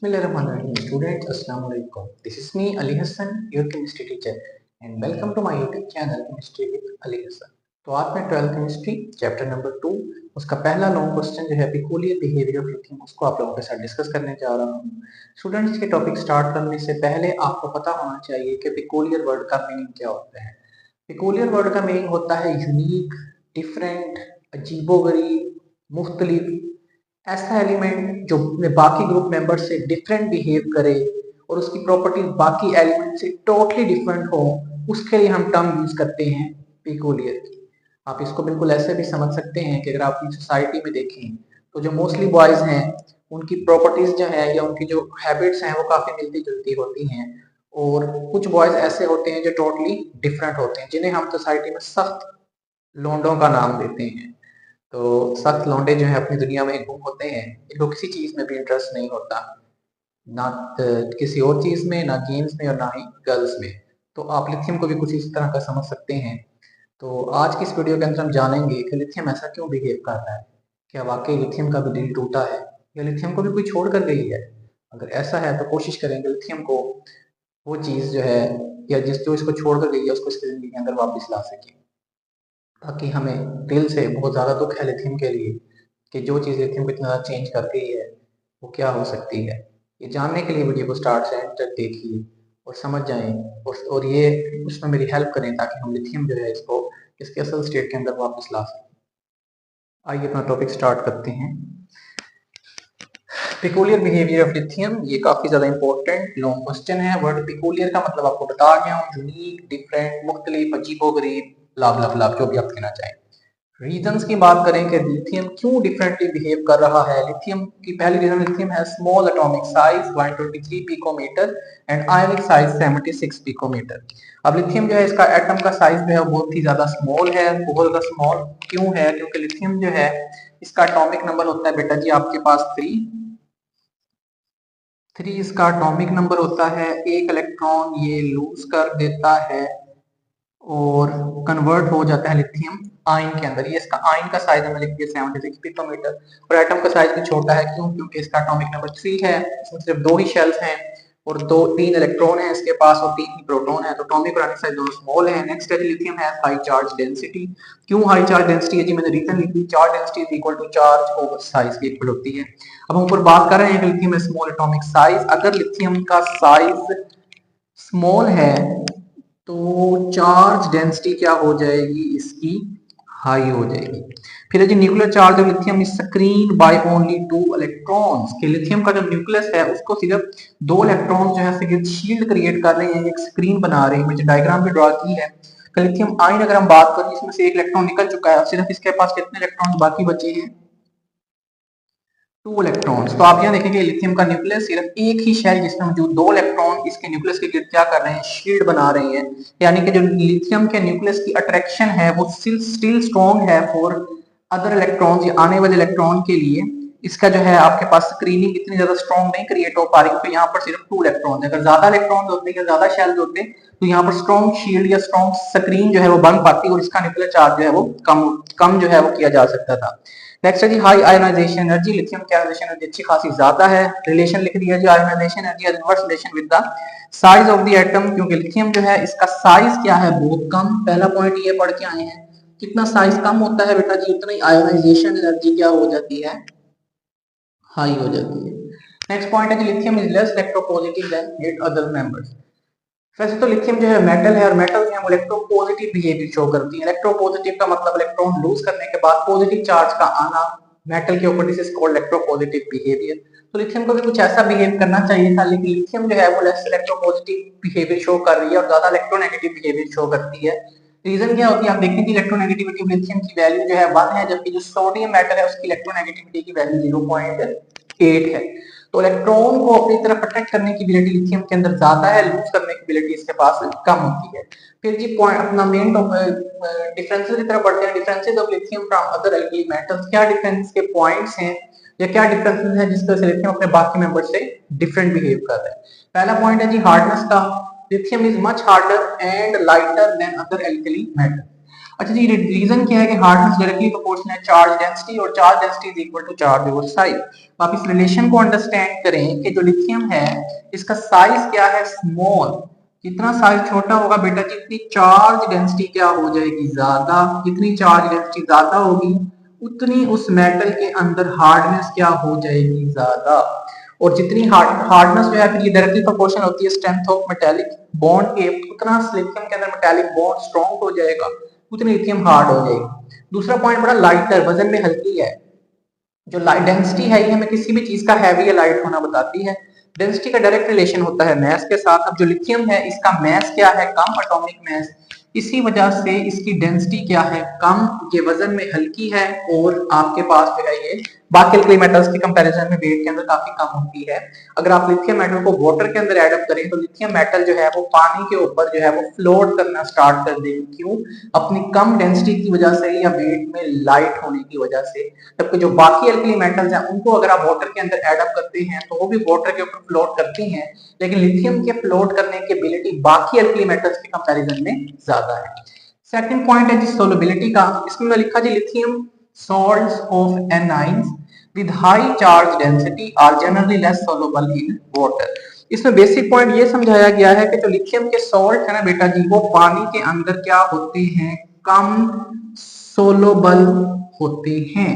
Bismillahirrahmanirrahim. Students, Assalamu alaikum. This is me, Ali Hassan, your chemistry teacher, and welcome to my YouTube channel, Chemistry with Ali Hassan. तो आज मैं 12th chemistry chapter number 2 उसका पहला long question जो है peculiar behaviour of lithium उसको आप लोगों के साथ डिस्कस करने जा रहा हूँ। स्टूडेंट्स के टॉपिक स्टार्ट करने से पहले आपको पता होना चाहिए कि पिकुलियर वर्ड का मीनिंग क्या होता है। पिकुलियर वर्ड का मीनिंग होता है यूनिक, डिफरेंट, अजीबोगरीब, मुख्तलिफ, ऐसा एलिमेंट जो अपने बाकी ग्रुप मेंबर से डिफरेंट बिहेव करे और उसकी प्रॉपर्टीज बाकी एलिमेंट से टोटली डिफरेंट हो, उसके लिए हम टर्म यूज करते हैं पिकुलियर की। आप इसको बिल्कुल ऐसे भी समझ सकते हैं कि अगर आप अपनी सोसाइटी में देखें तो जो मोस्टली बॉयज हैं उनकी प्रॉपर्टीज जो है या उनकी जो हैबिट्स हैं वो काफी मिलती जुलती होती हैं, और कुछ बॉयज ऐसे होते हैं जो टोटली डिफरेंट होते हैं जिन्हें हम सोसाइटी में सख्त लोंडों का नाम देते हैं। तो सख्त लौंडे जो है अपनी दुनिया में गुम होते हैं, इनको किसी चीज में भी इंटरेस्ट नहीं होता, ना किसी और चीज में, ना गेम्स में और ना ही गर्ल्स में। तो आप लिथियम को भी कुछ इस तरह का समझ सकते हैं। तो आज की इस वीडियो के अंदर हम जानेंगे कि लिथियम ऐसा क्यों बिहेव कर रहा है। क्या वाकई लिथियम का भी दिल टूटा है या लिथियम को भी कोई छोड़ कर गई है? अगर ऐसा है तो कोशिश करेंगे लिथियम को वो चीज जो है या जिस जो इसको छोड़ कर गई है उसको इसकी जिंदगी के अंदर वापस ला सके। ताकि हमें दिल से बहुत ज़्यादा दुख है लिथियम के लिए कि जो चीज़ लिथियम को इतना ज़्यादा चेंज कर गई है वो क्या हो सकती है। ये जानने के लिए वीडियो को स्टार्ट से एंड तक देखिए और समझ जाएं, और ये उसमें मेरी हेल्प करें ताकि हम लिथियम जो है इसको इसके असल स्टेट के अंदर वापस ला सकें। आइए अपना टॉपिक स्टार्ट करते हैं। पिकुलियर बिहेवियर ऑफ लिथियम, ये काफी ज्यादा इंपॉर्टेंट लॉन्ग क्वेश्चन है। वर्ड पिकुलियर का मतलब आपको बता गया हूँ, यूनिक, डिफरेंट, मुख्तलिफ, अजीबोगरीब, लाभ लाभ लाभ जो भी आप कहना चाहें। रीजंस की बात करें कि लिथियम क्यों डिफरेंटली बिहेव कर रहा है। लिथियम की पहली रीजन, लिथियम है small atomic size 123 picometre and ionic size 76 picometre. अब लिथियम जो है इसका एटम का साइज जो है बहुत ही ज्यादा स्मॉल है। बहुत ज्यादा स्मॉल क्यों है? क्योंकि लिथियम जो है इसका एटॉमिक नंबर होता है बेटा जी आपके पास 3 इसका एटॉमिक नंबर होता है। एक इलेक्ट्रॉन ये लूज कर देता है और कन्वर्ट हो जाता है लिथियम आयन के अंदर। ये इसका आयन का साइज हमें लिख दिया 76 पिकोमीटर, और एटम का साइज भी छोटा है। क्यों? क्योंकि इसका एटॉमिक नंबर 3 है, इसमें सिर्फ 2 ही शेल्स हैं और 3 इलेक्ट्रॉन है इसके पास और 3 ही प्रोटॉन है, तो एटॉमिक और आयनिक साइज दोनों स्मॉल है। नेक्स्ट है लिथियम है हाई चार्ज डेंसिटी। क्यों हाई चार्ज डेंसिटी है जी? मैंने रीजन लिख दी, charge density is equal to charge over size के इक्वल होती है। अब हम ऊपर बात कर रहे हैं कि लिथियम है स्मॉल एटॉमिक साइज। अगर लिथियम का साइज स्मॉल है तो चार्ज डेंसिटी क्या हो जाएगी? इसकी हाई हो जाएगी। फिर जी nuclear charge of lithium is screen by only 2 electrons. कि लिथियम का जो न्यूक्लियस है उसको सिर्फ 2 इलेक्ट्रॉन जो है सिर्फ शील्ड क्रिएट कर रहे हैं, एक स्क्रीन बना रहे हैं। मुझे डायग्राम भी ड्रॉ की है। लिथियम आयन अगर हम बात करें इसमें से एक इलेक्ट्रॉन निकल चुका है, सिर्फ इसके पास कितने इलेक्ट्रॉन बाकी बचे हैं? 2 इलेक्ट्रॉन्स। तो आप यहाँ देखेंगे लिथियम का न्यूक्लियस सिर्फ एक ही शेल जिसमें मौजूद 2 इलेक्ट्रॉन इसके न्यूक्लियस के गिर्द क्या कर रहे हैं? शील्ड बना रहे हैं। यानी कि जो लिथियम के न्यूक्लियस की अट्रैक्शन है वो स्टिल स्ट्रॉन्ग है फॉर अदर इलेक्ट्रॉन्स या आने वाले इलेक्ट्रॉन के लिए। इसका जो है आपके पास स्क्रीनिंग इतनी ज्यादा स्ट्रॉन्ग नहीं क्रिएट हो पा रही क्योंकि यहाँ पर सिर्फ 2 इलेक्ट्रॉन है। अगर ज्यादा इलेक्ट्रॉन होते या ज्यादा शेल्स होते तो यहाँ पर स्ट्रॉन्ग शील्ड या स्ट्रॉन्ग स्क्रीन जो है वो बन पाती और इसका न्यूक्लियर चार्ज जो है वो कम जो है वो किया जा सकता था। नेक्स्ट है जी हाई आयोनाइजेशन एनर्जी। लिथियम की आयोनाइजेशन एनर्जी अच्छी खासी ज्यादा है। रिलेशन लिख दिया जी ionisation energy inverse relation with the size of the atom. क्योंकि लिथियम जो है इसका साइज क्या है? बहुत कम। पहला पॉइंट ये पढ़ के आए हैं, कितना साइज कम होता है बेटा जी उतना ही आयोनाइजेशन एनर्जी क्या हो जाती है? हाई हो जाती है। नेक्स्ट पॉइंट है कि lithium is less electropositive than it other members. वैसे तो लिथियम जो है मेटल है और मेटल जो है वो इलेक्ट्रोपॉजिटिव बिहेवियर शो करती है। इलेक्ट्रोपॉजिटिव का मतलब इलेक्ट्रॉन लूज करने के बाद पॉजिटिव चार्ज का आना। मेटल के ऊपर this is called electropositive behaviour. तो लिथियम को भी कुछ ऐसा बिहेव करना चाहिए था, लेकिन लिथियम जो है वो लेस इलेक्ट्रोपॉजिटिव बिहेवियर शो कर रही है और ज्यादा इलेक्ट्रोनेगेटिव बिहेवियर शो करती है। रीजन क्या होती है? आप देखें कि इलेक्ट्रोनेगेटिविटी ऑफ लिथियम की वैल्यू जो है 1 है, जबकि जो सोडियम मेटल है उसकी इलेक्ट्रोनेगेटिविटी की वैल्यू 0.8 है। तो इलेक्ट्रॉन को अपनी तरफ अट्रैक्ट करने की एबिलिटी लिथियम के अंदर ज्यादा है, लूज करने की एबिलिटी इसके पास कम होती है। फिर जी पॉइंट अपना मेन डिफरेंसेस की तरफ बढ़ते हैं। Differences of lithium from other alkyl metals. क्या डिफरेंस के पॉइंट्स हैं या क्या डिफरेंसेस हैं जिस तरह से लिथियम अपने बाकी मेंबर से डिफरेंट बिहेव कर रहा है? पहला पॉइंट है जी हार्डनेस का। Lithium is much harder and lighter than other alkali metal. अच्छा जी, रीजन क्या है कि हार्डनेस डायरेक्टली प्रोपोर्शनल है चार्ज डेंसिटी और charge density is equal to charge over size. तो आप इस रिलेशन को अंडरस्टैंड करें कि जो लिथियम है इसका साइज क्या है, स्मॉल। जितना साइज छोटा होगा बेटा जितनी चार्ज डेंसिटी क्या हो जाएगी, ज्यादा। जितनी चार्ज डेंसिटी ज्यादा होगी उतनी उस मेटल के अंदर हार्डनेस क्या हो जाएगी, ज्यादा। और जितनी हार्डनेस जो है फिर ये डायरेक्टली प्रोपोर्शनल होती है स्ट्रेंथ ऑफ मेटालिक बॉन्ड के, उतना लिथियम के अंदर मेटालिक बॉन्ड स्ट्रॉन्ग हो जाएगा, उतनी लिथियम हार्ड हो जाएगी। दूसरा पॉइंट बड़ा लाइटर, वजन में हल्की है। जो डेंसिटी है ये हमें किसी भी चीज का हैवी या लाइट होना बताती है। डेंसिटी का डायरेक्ट रिलेशन होता है मैस के साथ। अब जो लिथियम है इसका मैस क्या है, कम एटॉमिक मैस, इसी वजह से इसकी डेंसिटी क्या है, कम। ये वजन में हल्की है और आपके पास जो है ये बाकी एल्कली मेटल्स के कंपैरिजन में वेट के अंदर काफी कम होती है। अगर आप लिथियम मेटल को वाटर के अंदर ऐड अप करें तो लिथियम मेटल जो है वो पानी के ऊपर जो है वो फ्लोट करना स्टार्ट कर देगी। क्यों? अपनी कम डेंसिटी की वजह से या वेट में लाइट होने की वजह से। जबकि जो बाकी एल्कली मेटल्स हैं उनको अगर आप वाटर के अंदर ऐड अप करते हैं तो वो भी वाटर के ऊपर फ्लोट करती हैं, लेकिन लिथियम के फ्लोट करने की एबिलिटी बाकी एल्कली मेटल्स के कंपैरिजन में ज्यादा है। सेकंड पॉइंट है जी सोलबिलिटी का। इसमें मैं लिखा जी lithium salts of anions with high charge density are generally less soluble in water। इसमें बेसिक पॉइंट ये समझाया गया है कि जो लिथियम के सॉल्ट है ना बेटा जी वो पानी के अंदर क्या होते हैं, कम सोलोबल होते हैं।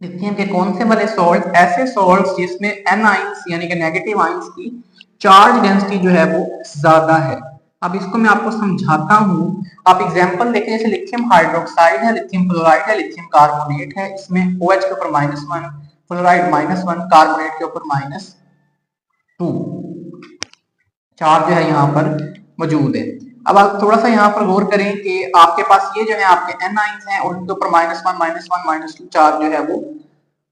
लिथियम के कौन से वाले सॉल्ट, ऐसे सॉल्ट जिसमें एनाइंस यानी कि नेगेटिव आयंस की चार्ज डेंसिटी जो है वो ज्यादा है। अब इसको मैं आपको समझाता हूं। आप एग्जांपल देखें, जैसे लिथियम हाइड्रोक्साइड है, लिथियम क्लोराइड है, लिथियम कार्बोनेट है, इसमें OH के ऊपर -1, फ्लोराइड -1, कार्बोनेट के ऊपर -2 चार्ज जो है यहाँ पर मौजूद है। अब आप थोड़ा सा यहाँ पर गौर करें कि आपके पास ये जो है आपके एनाइंस हैं और उनके ऊपर -1, -2 चार्ज जो है वो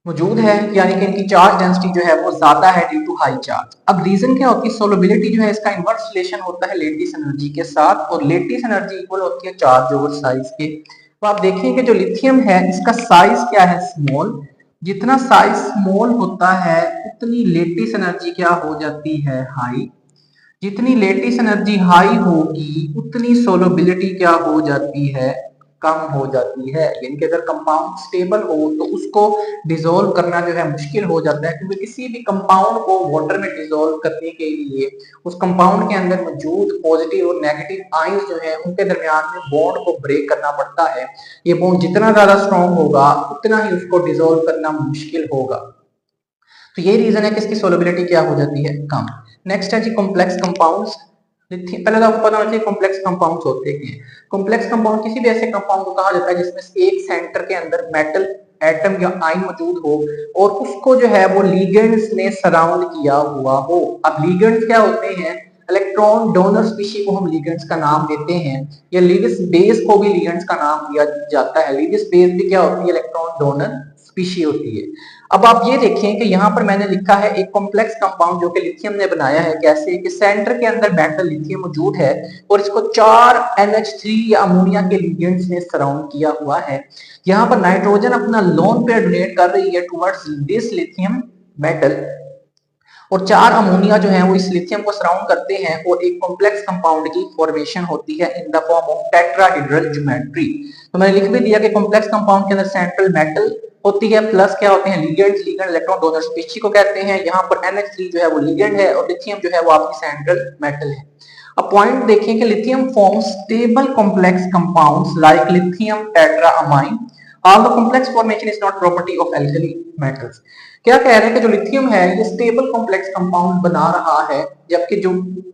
मौजूद है, यानी कि इनकी चार्ज डेंसिटी जो है वो ज्यादा है ड्यू टू हाई चार्ज। अब रीजन क्या होती है, सोलबिलिटी जो है इसका इनवर्स रिलेशन होता है लेटिस एनर्जी के साथ, और लेटिस एनर्जी इक्वल होती है चार्ज ओवर साइज के। तो आप देखिए कि जो लिथियम है इसका साइज क्या है, स्मॉल। जितना साइज स्मॉल होता है उतनी लेटिस एनर्जी क्या हो जाती है, हाई। जितनी लेटिस एनर्जी हाई होगी उतनी सोलबिलिटी क्या हो जाती है, कम हो जाती है। यानी कि अगर कंपाउंड स्टेबल हो तो उसको डिसॉल्व करना जो है मुश्किल हो जाता है, क्योंकि किसी भी कंपाउंड को वाटर में डिसॉल्व करने के लिए उस कंपाउंड के अंदर मौजूद पॉजिटिव और नेगेटिव आयंस जो है उनके दरमियान में बॉन्ड को ब्रेक करना पड़ता है। ये बॉन्ड जितना ज्यादा स्ट्रॉन्ग होगा उतना ही उसको डिसॉल्व करना मुश्किल होगा। तो ये रीजन है कि इसकी सोलबिलिटी क्या हो जाती है, कम। नेक्स्ट है जी कॉम्प्लेक्स कंपाउंड्स। पहले तो आपको पता होना चाहिए कॉम्प्लेक्स कंपाउंड्स होते हैं। कॉम्प्लेक्स कंपाउंड किसी भी ऐसे कंपाउंड को कहा जाता है जिसमें एक सेंटर के अंदर मेटल एटम या आयन मौजूद हो और उसको जो है वो लिगेंड्स ने सराउंड किया हुआ हो। अब लिगेंड्स क्या होते हैं, इलेक्ट्रॉन डोनर स्पीशी को हम लिगेंड्स का नाम देते हैं, या लिविस बेस को भी लिगेंड्स का नाम दिया जाता है। लिविस बेस भी क्या होती है, इलेक्ट्रॉन डोनर स्पीशी होती है। अब आप ये देखें कि यहाँ पर मैंने लिखा है एक कॉम्प्लेक्स कंपाउंड जो कि लिथियम ने बनाया है। कैसे कि सेंटर के अंदर मेटल लिथियम मौजूद है और इसको 4 NH3 या अमोनिया के लिगेंड्स ने सराउंड किया हुआ है। यहाँ पर नाइट्रोजन अपना लोन पेयर डोनेट कर रही है टुवर्ड्स दिस लिथियम मेटल, और 4 अमोनिया जो है वो इस लिथियम को सराउंड करते हैं और एक कॉम्प्लेक्स कंपाउंड की फॉर्मेशन होती है in the form of tetrahedral geometry. तो मैंने लिख भी दिया कि कॉम्प्लेक्स कंपाउंड के अंदर सेंट्रल मेटल होती है, प्लस क्या होते हैं ligands. Ligand electron donor species को कहते हैं। यहाँ पर NH3 जो है वो लिगेंड है और लिथियम जो है वो आपकी सेंट्रल मेटल है। अब पॉइंट देखें कि lithium forms stable complex compounds like lithium tetraamine. Although complex formation is not property of alkali metals। क्या कह रहे हैं कि जो लिथियम है ये स्टेबल कॉम्प्लेक्स कंपाउंड बना रहा है, जबकि जो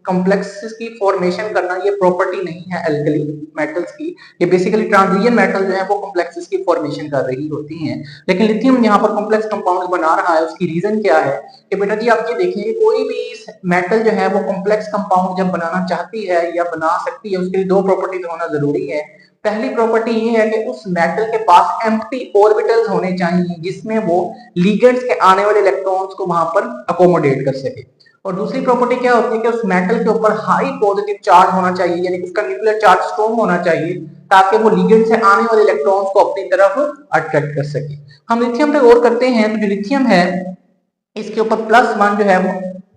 कॉम्प्लेक्सेस की फॉर्मेशन करना ये प्रॉपर्टी नहीं है एल्कली मेटल्स की। ये बेसिकली ट्रांजिशन मेटल जो है वो कॉम्प्लेक्सेस की फॉर्मेशन कर रही होती हैं, लेकिन लिथियम यहाँ पर कॉम्प्लेक्स कंपाउंड बना रहा है। उसकी रीजन क्या है कि बेटा जी आप ये देखिए कोई भी मेटल जो है वो कॉम्प्लेक्स कंपाउंड जब बनाना चाहती है या बना सकती है उसके लिए 2 प्रॉपर्टीज होना जरूरी है। पहली प्रॉपर्टी ये है कि उस मेटल के पास एम्प्टी ऑर्बिटल्स होने चाहिए जिसमें वो लिगेंड्स के आने वाले इलेक्ट्रॉन्स को वहां पर अकोमोडेट कर सके। और दूसरी प्रॉपर्टी क्या होती है कि उस मेटल के ऊपर हाई पॉजिटिव चार्ज होना चाहिए, यानी कि उसका न्यूक्लियर चार्ज स्ट्रॉन्ग होना चाहिए ताकि वो लिगेंड से आने वाले इलेक्ट्रॉन्स को अपनी तरफ अट्रैक्ट कर सके। हम लिथियम पे गौर करते हैं तो जो लिथियम है इसके ऊपर +1 जो है वो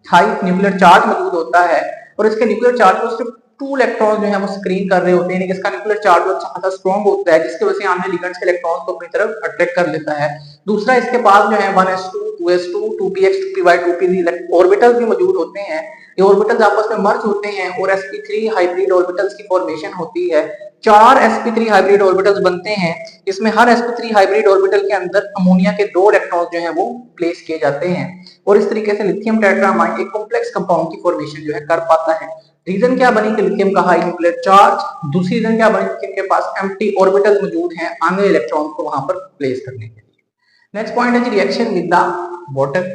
हाई न्यूक्लियर चार्ज मौजूद होता है और इसके न्यूक्लियर चार्ज को सिर्फ टू इलेक्ट्रॉन जो है वो स्क्रीन कर रहे होते हैं, इसका न्यूक्लियर चार्ज अच्छा खासा स्ट्रॉन्ग होता है, जिसकी वजह से आमने लिगेंड्स के इलेक्ट्रॉन्स को अपनी तरफ अट्रैक्ट कर लेता है। दूसरा इसके पास जो है 1s2 2s2 2px 2py 2pz orbitals भी मौजूद होते हैं। ये ऑर्बिटल्स आपस में मर्ज होते हैं और sp3 हाइब्रिड ऑर्बिटल्स की फॉर्मेशन होती है। 4 sp3 हाइब्रिड ऑर्बिटल्स बनते हैं। इसमें हर sp3 हाइब्रिड ऑर्बिटल के अंदर अमोनिया के 2 इलेक्ट्रॉन्स जो है वो प्लेस किए जाते हैं और इस तरीके से लिथियम टेट्रामाइड एक कॉम्प्लेक्स कंपाउंड की फॉर्मेशन जो है कर पाता है। रीजन क्या बनी कि लिथियम का हाई न्यूक्लियर चार्ज, दूसरी रीजन क्या बनी कि इनके पास एम्प्टी ऑर्बिटल मौजूद हैं आने इलेक्ट्रॉन को वहां पर प्लेस करने के लिए। नेक्स्ट पॉइंट है जी reaction with the water.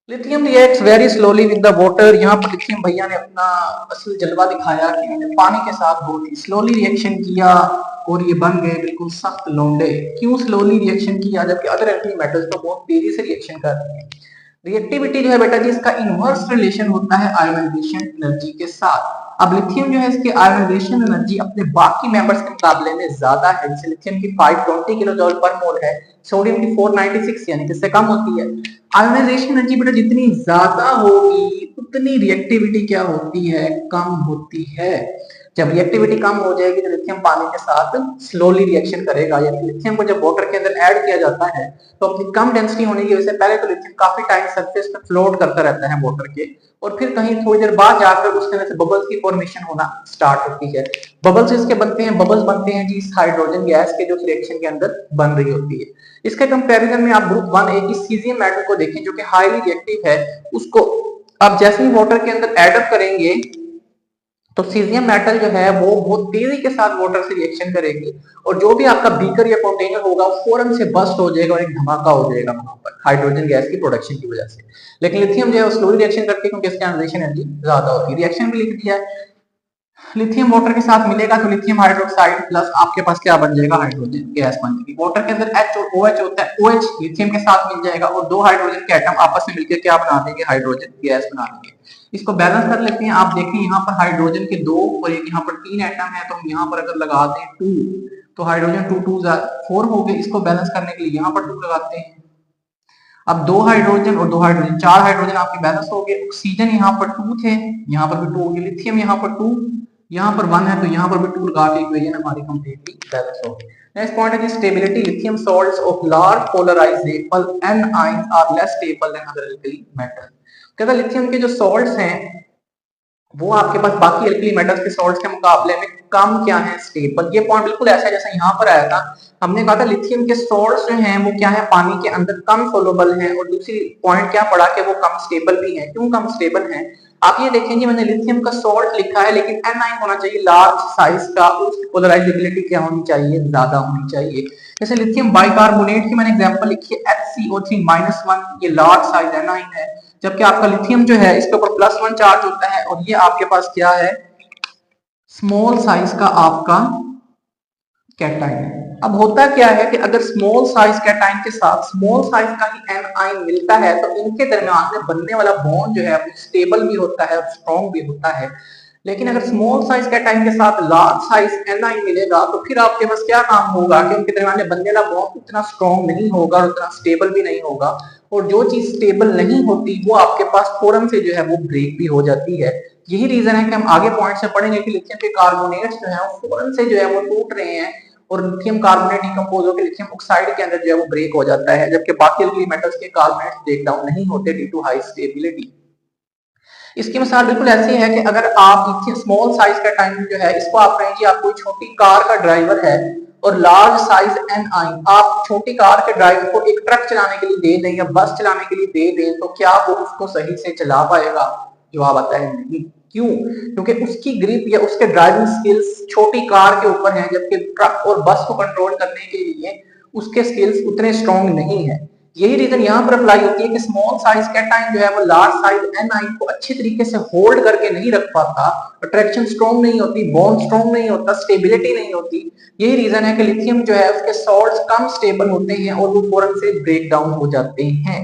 Lithium reacts very slowly with the water. यहाँ पर लिथियम भैया ने अपना असल जलवा दिखाया कि इन्होंने पानी के साथ बहुत ही स्लोली रिएक्शन किया और ये बन गए बिल्कुल सख्त लोंडे। क्यों स्लोली रिएक्शन किया जबकि अदर एल्कली मेटल्स तो बहुत तेजी से रिएक्शन कर रहे हैं। रिएक्टिविटी जो है बेटा जी इसका इनवर्स रिलेशन होता है आयोनाइजेशन एनर्जी के साथ। अब लिथियम जो है इसकी आयोनाइजेशन एनर्जी अपने बाकी मेंबर्स के मुकाबले में ज्यादा है। जैसे लिथियम की 520 किलो जूल पर मोल है, सोडियम की 496 यानी कि इससे कम होती है। आयोनाइजेशन एनर्जी बेटा जितनी ज्यादा होगी उतनी रिएक्टिविटी क्या होती है, कम होती है। जब रिएक्टिविटी कम हो जाएगी तो लिथियम पानी के साथ स्लोली रिएक्शन करेगा। यानी लिथियम को जब वाटर के अंदर ऐड किया जाता है तो अपनी कम डेंसिटी होने की वजह से पहले तो लिथियम काफी टाइम सरफेस पे फ्लोट करता रहता है वाटर के और फिर कहीं थोड़ी देर बाद जाकर उसके अंदर से बबल्स की फॉर्मेशन होना स्टार्ट होती है। बबल्स इसके बनते हैं, बबल्स बनते हैं जी इस हाइड्रोजन गैस के जो रिएक्शन के अंदर बन रही होती है। इसके कंपैरिजन में आप ग्रुप 1A की सीजियम मेटल को देखें जो कि हाईली रिएक्टिव है, उसको आप जैसे ही वाटर के अंदर एड अप करेंगे तो सीजियम मेटल जो है वो बहुत तेजी के साथ वाटर से रिएक्शन करेगी और जो भी आपका बीकर या कंटेनर होगा वो फौरन से बस्ट हो जाएगा और एक धमाका हो जाएगा वहां पर हाइड्रोजन गैस की प्रोडक्शन की वजह से। लेकिन लिथियम जो है वो स्लोली रिएक्शन करती है क्योंकि इसकी आयोनाइजेशन एनर्जी ज्यादा होती है। रिएक्शन भी लिख दिया है। लिथियम वाटर के साथ मिलेगा तो लिथियम हाइड्रोक्साइड प्लस आपके पास क्या बन जाएगा, हाइड्रोजन गैस बन जाएगी। वाटर के अंदर H और OH होता है, OH लिथियम के साथ मिल जाएगा और दो हाइड्रोजन के एटम आपस में मिलकर क्या बना देंगे, हाइड्रोजन गैस बना देंगे। इसको बैलेंस कर लेते हैं। आप देखें यहाँ पर हाइड्रोजन के 2 और एक यहाँ पर 3 एटम है तो हम यहाँ पर अगर लगा दें 2 तो हाइड्रोजन 2 2 4 हो गए। इसको बैलेंस करने के लिए यहाँ पर 2 लगाते हैं। अब 2 हाइड्रोजन और 2 हाइड्रोजन 4 हाइड्रोजन आपके बैलेंस हो गए। ऑक्सीजन यहाँ पर 2 थे, यहाँ पर भी 2 हो गए। लिथियम यहाँ पर 2, यहाँ पर 1 है तो यहाँ पर भी 2 लगा के इक्वेशन हमारी कंप्लीटली बैलेंस हो गई। नेक्स्ट पॉइंट है कि stability. Lithium salts of large polarisable anions are less stable than other alkali metal. कहता लिथियम के जो सॉल्ट्स हैं वो आपके पास बाकी एल्कली मेटल्स के सॉल्ट्स के मुकाबले में कम क्या है, स्टेबल। ये पॉइंट बिल्कुल ऐसा है जैसा यहाँ पर आया था। हमने कहा था लिथियम के सॉल्ट्स जो हैं वो क्या है, पानी के अंदर कम सोलुबल हैं और दूसरी पॉइंट क्या पड़ा कि वो कम स्टेबल भी है। क्यों कम स्टेबल है, आप ये देखेंगे मैंने लिथियम का सॉल्ट लिखा है लेकिन एनाइन होना चाहिए लार्ज साइज का, उसकी पोलराइजेबिलिटी क्या होनी चाहिए, ज्यादा होनी चाहिए। जैसे लिथियम बाइकार्बोनेट की मैंने एग्जांपल लिखी है HCO3-1, ये लार्ज साइज एनाइन है, जबकि आपका लिथियम जो है इसके ऊपर +1 चार्ज होता है और ये आपके पास क्या है, स्मॉल साइज का आपका कैटाइन है। अब होता क्या है कि अगर स्मॉल साइज कैटाइन के साथ स्मॉल साइज का ही एनाइन मिलता है तो इनके दरमियान में बनने वाला बॉन्ड जो है वो स्टेबल भी होता है और स्ट्रॉन्ग भी होता है। लेकिन अगर स्मॉल साइज कैटाइन के साथ लार्ज साइज एनाइन मिलेगा तो फिर आपके पास क्या काम होगा कि उनके दरमियान में बनने वाला बॉन्ड उतना स्ट्रॉन्ग नहीं होगा और उतना स्टेबल भी नहीं होगा और जो चीज स्टेबल नहीं होती वो आपके पास फौरन से जो है वो ब्रेक भी हो जाती है। यही रीजन है कि हम आगे पॉइंट से पढ़ेंगे कि लिथियम के कार्बोनेट्स जो है वो फौरन से जो है वो टूट रहे हैं और लिथियम कार्बोनेट डिकम्पोज होकर लिथियम ऑक्साइड के अंदर जो है वो ब्रेक हो जाता है, जबकि बाकी एल्कली मेटल्स के कार्बोनेट्स ब्रेक डाउन नहीं होते ड्यू टू हाई स्टेबिलिटी। इसकी मिसाल बिल्कुल ऐसी है कि अगर आप स्मॉल साइज का टाइम जो है इसको आप कहें जी आप कोई छोटी कार का ड्राइवर है और लार्ज साइज एनाइन आप छोटी कार के ड्राइवर को एक ट्रक चलाने के लिए दे दें या बस चलाने के लिए दे दें तो क्या वो उसको सही से चला पाएगा? जवाब आता है नहीं। क्यों? क्योंकि उसकी ग्रिप या उसके ड्राइविंग स्किल्स छोटी कार के ऊपर हैं, जबकि ट्रक और बस को कंट्रोल करने के लिए उसके स्किल्स उतने स्ट्रॉन्ग नहीं है। यही रीजन यहाँ पर अप्लाई होती है कि स्मॉल साइज कैटाइन जो है वो लार्ज साइज एनाइन को अच्छी तरीके से होल्ड करके नहीं रख पाता, अट्रैक्शन स्ट्रॉन्ग नहीं होती, बॉन्ड स्ट्रॉन्ग नहीं होता, स्टेबिलिटी नहीं होती। यही रीजन है कि लिथियम जो है उसके सॉल्ट्स कम स्टेबल होते हैं और वो फौरन से ब्रेक डाउन हो जाते हैं।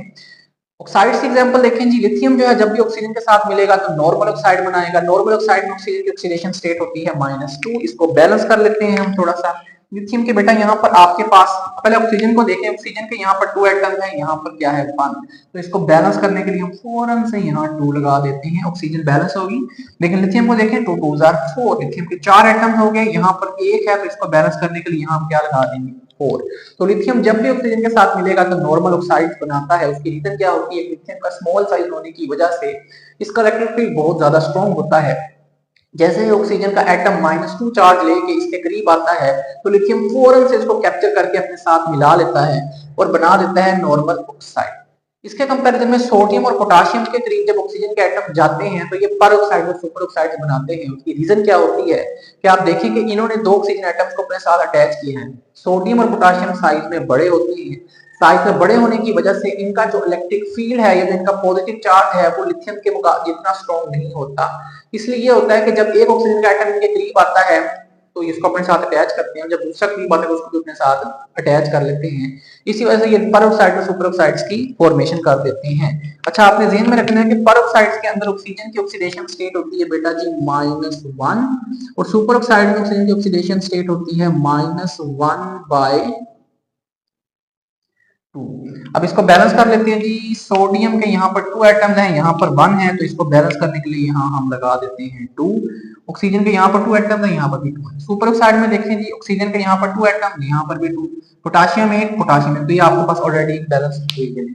ऑक्साइड्स की एग्जांपल देखें जी, लिथियम जो है जब भी ऑक्सीजन के साथ मिलेगा तो नॉर्मल ऑक्साइड बनाएगा। नॉर्मल ऑक्साइड में ऑक्सीजन की ऑक्सीडेशन स्टेट होती है -2। इसको बैलेंस कर लेते हैं हम थोड़ा सा। लिथियम के बेटा यहाँ पर आपके पास पहले ऑक्सीजन को देखें, ऑक्सीजन के यहाँ पर 2 एटम है, यहाँ पर क्या है 1, तो इसको बैलेंस करने के लिए हम फौरन से यहाँ 2 लगा देते हैं, ऑक्सीजन बैलेंस होगी। लेकिन लिथियम को देखें 2 2 4, लिथियम के 4 एटम हो गए, यहाँ पर 1 है, तो इसको बैलेंस करने के लिए यहाँ हम क्या लगा देंगे 4। तो लिथियम जब भी ऑक्सीजन के साथ मिलेगा तो नॉर्मल ऑक्साइड बनाता है। उसकी रीजन क्या होती है, लिथियम का स्मॉल साइज होने की वजह से इसका इलेक्ट्रिक फील्ड बहुत ज्यादा स्ट्रॉन्ग होता है। जैसे ही ऑक्सीजन का एटम -2 चार्ज लेके इसके करीब आता है तो लिथियम फौरन से इसको कैप्चर करके अपने साथ मिला लेता है और बना देता है नॉर्मल ऑक्साइड। इसके कंपैरिजन में सोडियम और पोटेशियम के करीब जब ऑक्सीजन के एटम जाते हैं तो ये पर ऑक्साइड और सुपर ऑक्साइड बनाते हैं। उसकी रीजन क्या होती है कि आप देखिए कि इन्होंने 2 ऑक्सीजन एटम्स को अपने साथ अटैच किए हैं। सोडियम और पोटेशियम साइज में बड़े होते हैं, साइज में बड़े होने की वजह से इनका जो इलेक्ट्रिक फील्ड है या जो इनका पॉजिटिव चार्ज है वो लिथियम के मुकाबले जितना स्ट्रॉन्ग नहीं होता। इसलिए ये होता है कि जब एक ऑक्सीजन का एटम इनके करीब आता है तो इसको अपने साथ अटैच करते हैं, जब दूसरा करीब आता है तो उसको भी अपने साथ अटैच कर लेते हैं। इसी वजह से ये परऑक्साइड और सुपरऑक्साइड्स की फॉर्मेशन कर देते हैं। अच्छा, आपने ध्यान में रखना है कि परऑक्साइड्स के अंदर ऑक्सीजन की ऑक्सीडेशन स्टेट होती है बेटा जी -1 और सुपरऑक्साइड में ऑक्सीजन की ऑक्सीडेशन स्टेट होती है -1/2। अब इसको बैलेंस कर लेते हैं जी। सोडियम के यहाँ पर 2 एटम्स हैं, यहाँ पर 1 है, तो इसको बैलेंस करने के लिए यहाँ हम लगा देते हैं 2। ऑक्सीजन के यहाँ पर 2 एटम्स हैं, यहाँ पर भी 2 है। सुपर ऑक्साइड में देखें जी, ऑक्सीजन के यहाँ पर 2 एटम, यहाँ पर भी 2, पोटेशियम 1 पोटेशियम 1, तो ये आपके पास ऑलरेडी बैलेंस इक्वेशन है।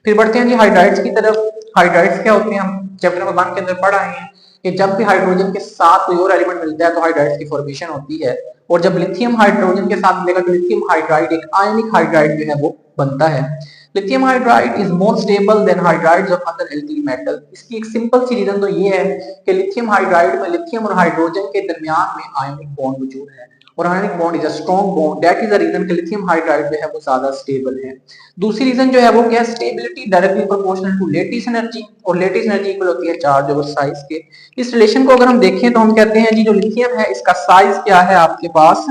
फिर बढ़ते हैं जी हाइड्राइड्स की तरफ। हाइड्राइड्स क्या होते हैं, हम चैप्टर नंबर 1 के अंदर पढ़ आए हैं कि जब भी हाइड्रोजन के साथ कोई और एलिमेंट मिलता है तो हाइड्राइड्स की फॉर्मेशन होती है, और जब लिथियम हाइड्रोजन के साथ मिलेगा तो लिथियम हाइड्राइड एक आयनिक हाइड्राइड जो है वो बनता है। Lithium hydride is more stable than hydrides of other alkyl metal. इसकी एक सिंपल सी रीजन तो ये है कि लिथियम हाइड्राइड में लिथियम और हाइड्रोजन के दरमियान में आयनिक बॉन्ड मौजूद है, और ionic bond is a strong bond, that is the reason कि लिथियम हाइड्राइड जो है वो ज्यादा स्टेबल है। दूसरी रीजन जो है वो क्या है, stability directly proportional to lattice energy, और लेटिस एनर्जी इक्वल होती है चार्ज ओवर साइज के। इस रिलेशन को अगर हम देखें तो हम कहते हैं जी जो लिथियम है इसका साइज क्या है आपके पास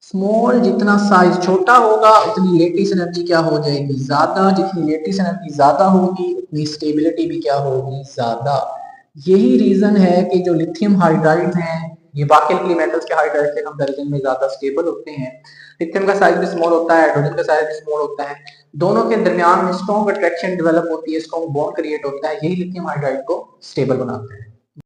स्मॉल, जितना साइज छोटा होगा उतनी लेटिस एनर्जी क्या हो जाएगी ज्यादा, जितनी लेटिस एनर्जी ज्यादा होगी उतनी स्टेबिलिटी भी क्या होगी ज्यादा। यही रीजन है कि जो लिथियम हाइड्राइड हैं ये बाकी एल्कली मेटल्स के हाइड्राइड के कंपैरिजन में ज्यादा स्टेबल होते हैं। लिथियम का साइज भी स्मॉल होता है, हाइड्रोजन का साइज भी स्मॉल होता है, दोनों के दरमियान में स्ट्रॉन्ग अट्रैक्शन डेवलप होती है, स्ट्रॉन्ग बॉन्ड क्रिएट होता है, यही लिथियम हाइड्राइड को स्टेबल बनाता है।